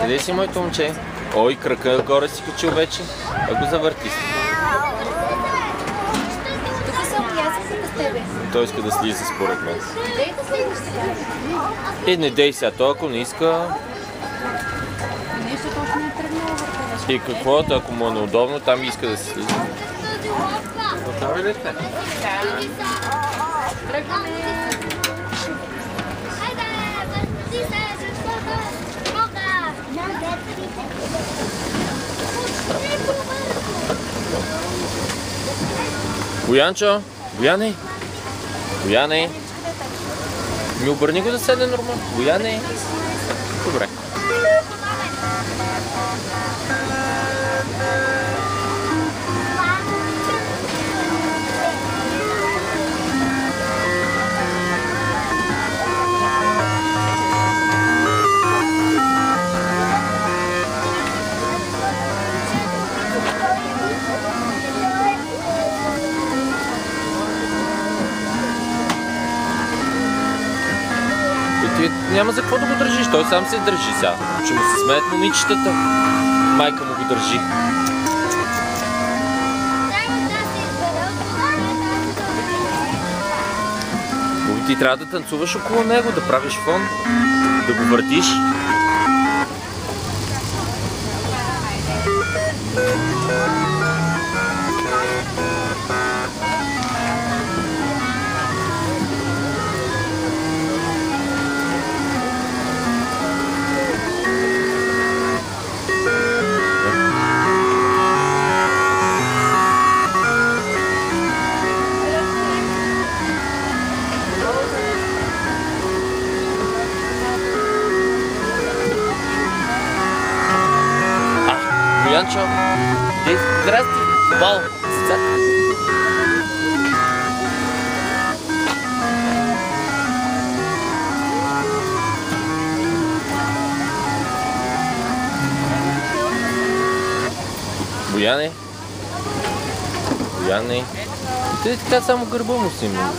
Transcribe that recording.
Къде си, моето момче? Ой, крака горе си качил вече. А го завърти си. Тук съм и аз съм с тебе. Той иска да слиза според мен. Дей да слизаш сега. Не дей сега, той ако не иска... Нещо точно не тръгнало върху. И какво, ако му е неудобно, там иска да се слиза. Готови ли сте? Тръгваме. Боянчо! Бояне! Бояне! Ми обърни го да седне нормално. Бояне! Добре. Ти няма за какво да го държиш, той сам се държи сега. Ще му се смеят момичетата. Майка му го държи. Ти трябва да танцуваш около него, да правиш фон, да го въртиш. Боянчо, здрасти, бал, цицак. Бояне, Бояне, и така само гърба му си има.